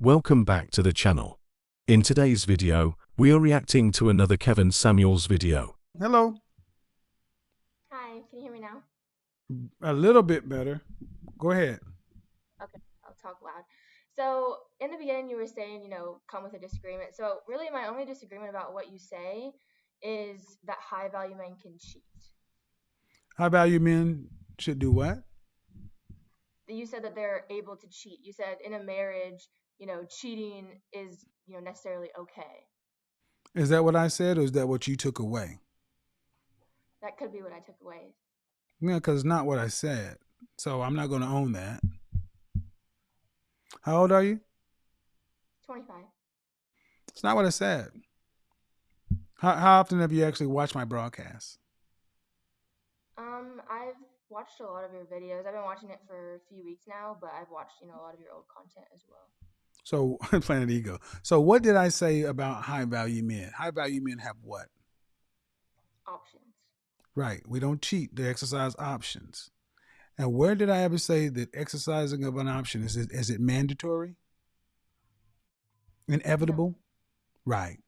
Welcome back to the channel. In today's video, we are reacting to another Kevin Samuels video. Hello. Hi, can you hear me now? A little bit better. Go ahead. Okay, I'll talk loud. So, in the beginning, you were saying, come with a disagreement. So, really, my only disagreement about what you say is that high value men can cheat. High value men should do what? You said that they're able to cheat. You said in a marriage, cheating is, necessarily okay. Is that what I said, or is that what you took away? That could be what I took away. Yeah, because it's not what I said. So I'm not going to own that. How old are you? 25. It's not what I said. How often have you actually watched my broadcast? I've watched a lot of your videos. I've been watching it for a few weeks now, but I've watched, a lot of your old content as well. So, Planet Ego. So what did I say about high value men? High value men have what? Options. Right. We don't cheat. They exercise options. And where did I ever say that exercising of an option is it mandatory? Inevitable? No. Right.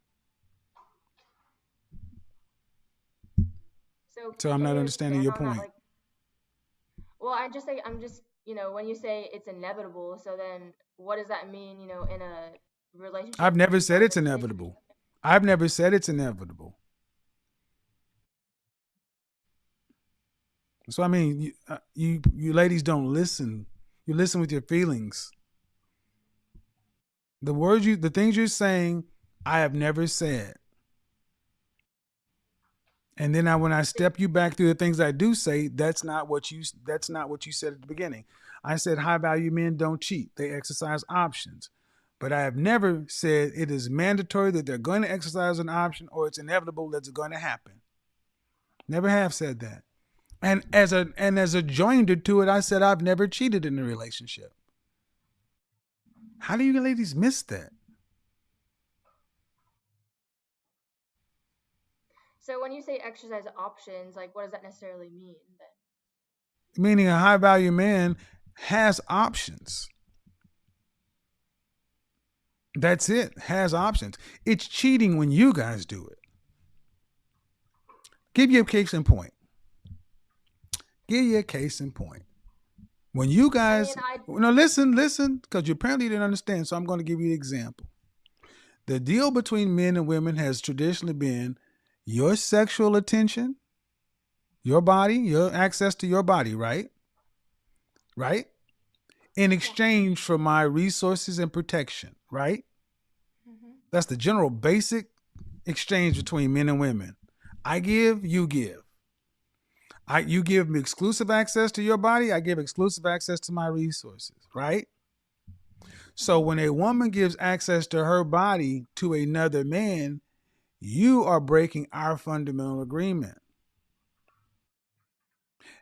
So I'm can not you understanding expand your on point. that? Well, I'm just, when you say it's inevitable, so then what does that mean, in a relationship? I've never said it's inevitable. I've never said it's inevitable. So I mean, you ladies don't listen. You listen with your feelings. The things you're saying, I have never said. And then when I step you back through the things I do say, that's not what you said at the beginning. I said high value men don't cheat. They exercise options. But I have never said it is mandatory that they're going to exercise an option or it's inevitable that it's going to happen. Never have said that. And as a joinder to it, I said I've never cheated in a relationship. How do you ladies miss that? So when you say exercise options, like what does that necessarily mean then? Meaning a high value man has options. That's it. Has options. It's cheating when you guys do it. Give you a case in point. Give you a case in point. When you guys, listen, because you apparently didn't understand. So I'm going to give you an example. The deal between men and women has traditionally been your sexual attention, your body, your access to your body, right? Right? In exchange for my resources and protection, right? Mm-hmm. That's the general basic exchange between men and women. I give, you give. You give me exclusive access to your body, I give exclusive access to my resources, right? So when a woman gives access to her body to another man, you are breaking our fundamental agreement.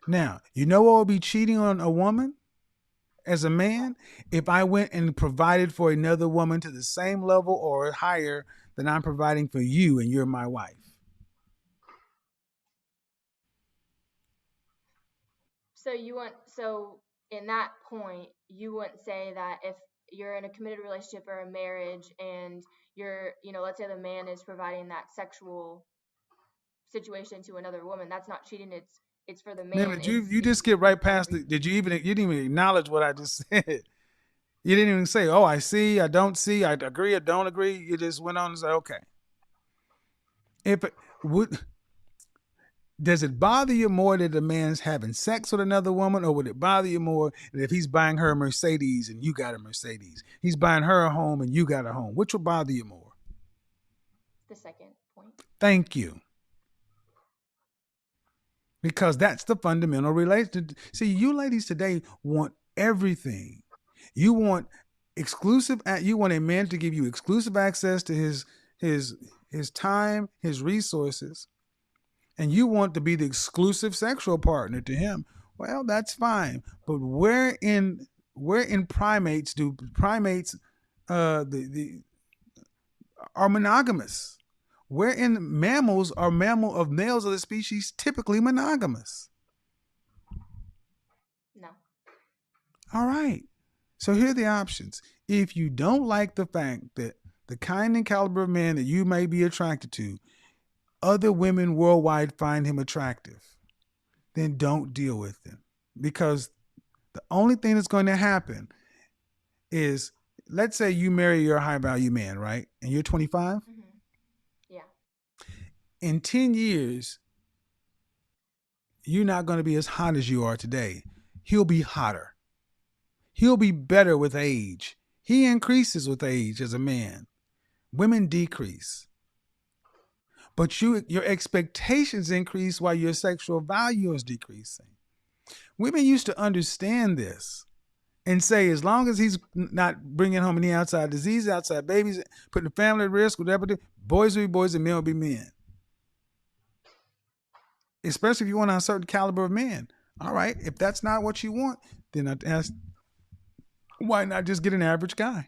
Now, you know what would be cheating on a woman as a man? If I went and provided for another woman to the same level or higher than I'm providing for you and you're my wife. So in that point, you wouldn't say that if you're in a committed relationship or a marriage and you're, let's say the man is providing that sexual situation to another woman, that's not cheating. It's for the man. Man, you just skip right past it. You didn't even acknowledge what I just said. You didn't even say, oh, I see, I don't see, I agree, I don't agree. You just went on and said, okay. If it would, does it bother you more that the man's having sex with another woman, or would it bother you more that if he's buying her a Mercedes and you got a Mercedes? He's buying her a home and you got a home. Which will bother you more? The second point. Thank you. Because that's the fundamental relationship. See, you ladies today want everything. You want exclusive. You want a man to give you exclusive access to his time, his resources, and you want to be the exclusive sexual partner to him. Well, that's fine. But where in primates do primates the are monogamous? Where in mammals are males of the species typically monogamous? No. All right. So here are the options. If you don't like the fact that the kind and caliber of man that you may be attracted to, other women worldwide find him attractive, then don't deal with him. Because the only thing that's going to happen is, let's say you marry your high value man, right? And you're 25. Mm-hmm. Yeah. In 10 years, you're not going to be as hot as you are today. He'll be hotter. He'll be better with age. He increases with age as a man. Women decrease. But your expectations increase while your sexual value is decreasing. Women used to understand this and say, as long as he's not bringing home any outside disease, outside babies, putting the family at risk, whatever, boys will be boys and men will be men. Especially if you want a certain caliber of man. All right, if that's not what you want, then I'd ask, why not just get an average guy?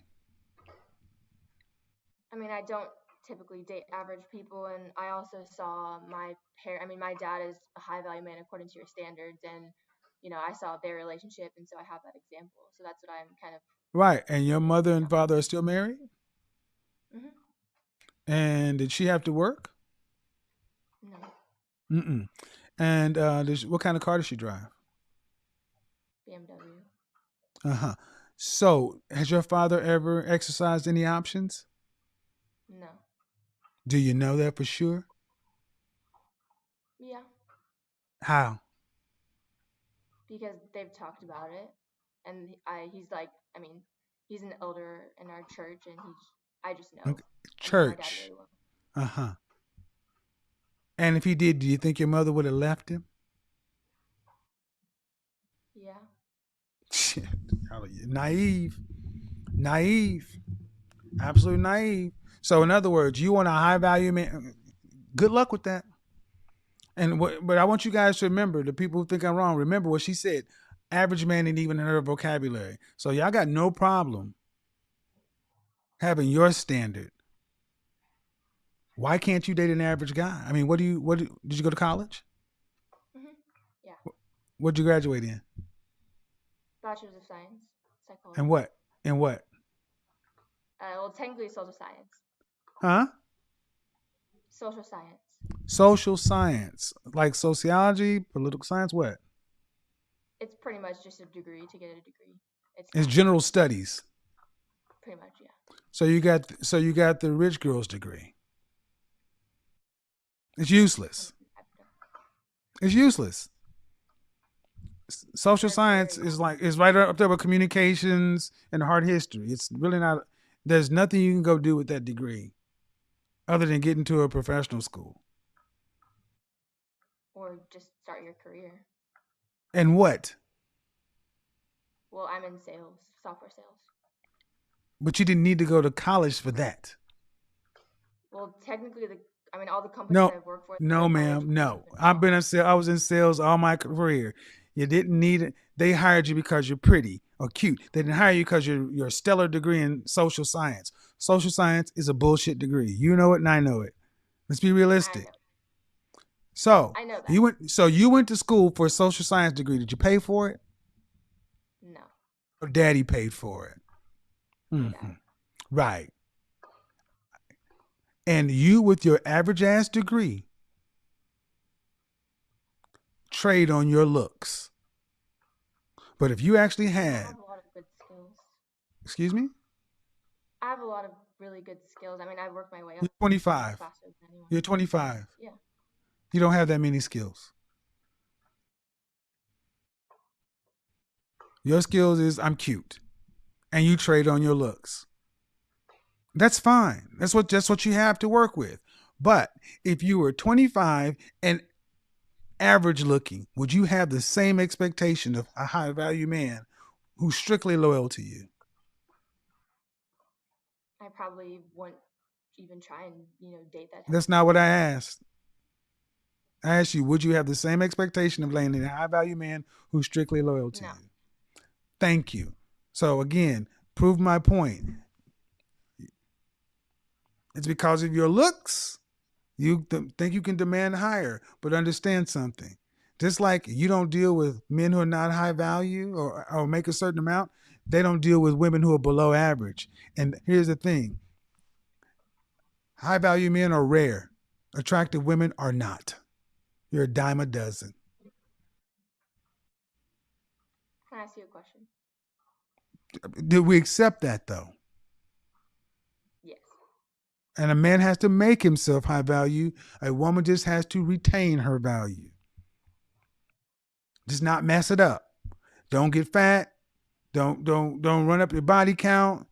I mean, I don't typically date average people, and I also saw my my dad is a high value man according to your standards, and I saw their relationship, and so I have that example. So that's what I'm kind of Right, and your mother and from. father are still married? Mm-hmm. And did she have to work? No. Mm-mm. And what kind of car does she drive? BMW. Uh-huh. So, has your father ever exercised any options? No. Do you know that for sure? Yeah, How? because they've talked about it, and he's like, I mean, he's an elder in our church, and I just know. Okay. I know my dad Church. really well. Uh-huh. And if he did, do you think your mother would have left him? Yeah. Shit. Naive. Naive. Absolutely naive. So, in other words, you want a high value man. Good luck with that. But I want you guys to remember, the people who think I'm wrong, remember what she said. Average man ain't even in her vocabulary. So y'all got no problem having your standard. Why can't you date an average guy? I mean, did you go to college? Mm-hmm. Yeah. What did you graduate in? Bachelor's of Science, Psychology. And what? And what? Well, technically social science. Huh? Social science. Social science. Like sociology, political science, what? It's pretty much just a degree to get a degree. It's general studies. Pretty much, yeah. So you got the rich girl's degree. It's useless. It's useless. Social science is right up there with communications and art history. It's really not. There's nothing you can go do with that degree, other than get into a professional school. Or just start your career. And what? Well, I'm in sales, software sales. But you didn't need to go to college for that. Well, technically, all the companies that I've worked for. No, ma'am, no. I was in sales all my career. You didn't need it. They hired you because you're pretty or cute. They didn't hire you because you're a stellar degree in social science. Social science is a bullshit degree. You know it and I know it. Let's be realistic. So I know that. You went to school for a social science degree. Did you pay for it? No. Or daddy paid for it? Mm-hmm. Right. And you, with your average ass degree, trade on your looks. But if you actually had, I have a lot of good skills. Excuse me? I have a lot of really good skills. I mean, I've worked my way up. You're 25. Faster than anyone. You're 25. Yeah. You don't have that many skills. Your skills is I'm cute, and you trade on your looks. That's fine. That's what you have to work with. But if you were 25 and average looking, would you have the same expectation of a high value man who's strictly loyal to you? I probably wouldn't even try and date that. That's not what I asked. I asked you, would you have the same expectation of landing a high value man who's strictly loyal to you? Thank you. So again, prove my point. It's because of your looks. You think you can demand higher, but understand something. Just like you don't deal with men who are not high value or make a certain amount, They don't deal with women who are below average. And here's the thing. High value men are rare. Attractive women are not. You're a dime a dozen. Can I ask you a question? Do we accept that though? Yes. And a man has to make himself high value. A woman just has to retain her value. Just not mess it up. Don't get fat. Don't run up your body count.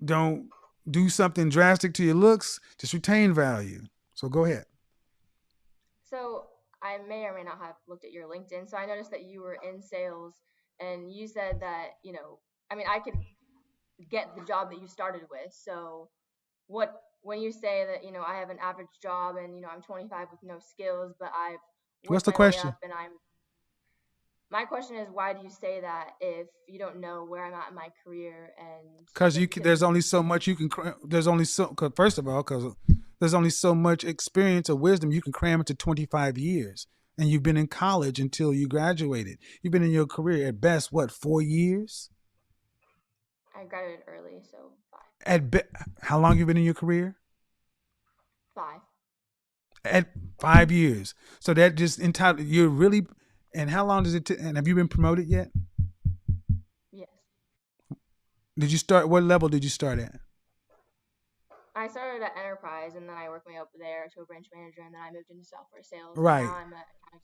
Don't do something drastic to your looks. Just retain value. So go ahead. So I may or may not have looked at your LinkedIn. So I noticed that you were in sales, and you said that, I mean, I could get the job that you started with. So when you say that, I have an average job and, I'm 25 with no skills, but I've What's worked the my way question? up, and my question is, why do you say that if you don't know where I'm at in my career? And Because there's only so much you can. There's only so. Cause first of all, because there's only so much experience or wisdom you can cram into 25 years, and you've been in college until you graduated. You've been in your career at best 4 years? I graduated early, so 5. How long you been in your career? 5. At 5 years. So that just entitled. You're really. And how long does it? And have you been promoted yet? Yes. Did you start? What level did you start at? I started at enterprise, and then I worked my way up there to a branch manager, and then I moved into software sales. Right. And now I'm an account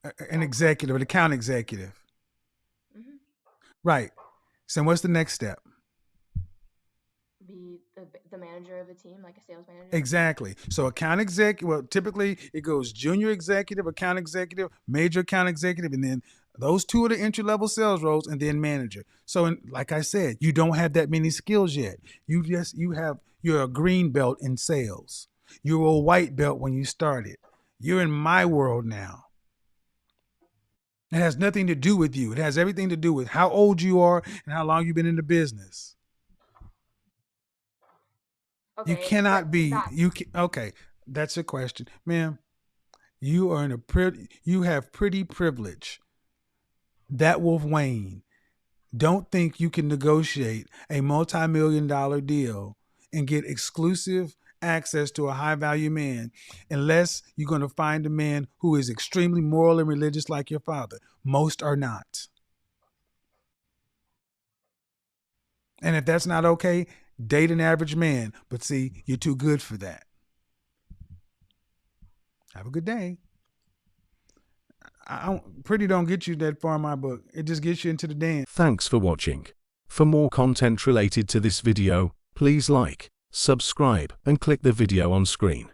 executive. An executive, an account executive. Mm-hmm. Right. So what's the next step? Be the manager of a team, like a sales manager. Exactly. So account executive, well, typically it goes junior executive, account executive, major account executive, and then those two are the entry-level sales roles, and then manager. So like I said, you don't have that many skills yet. You're a green belt in sales. You were a white belt when you started. You're in my world now. It has nothing to do with you. It has everything to do with how old you are and how long you've been in the business. Okay, You cannot be. Okay, that's your question, ma'am. You are you have pretty privilege. That will wane. Don't think you can negotiate a multi-million-dollar deal and get exclusive access to a high-value man unless you're going to find a man who is extremely moral and religious like your father. Most are not. And if that's not okay, date an average man. But see, you're too good for that. Have a good day. Pretty don't get you that far in my book. It just gets you into the dance. Thanks for watching. For more content related to this video, please like, subscribe, and click the video on screen.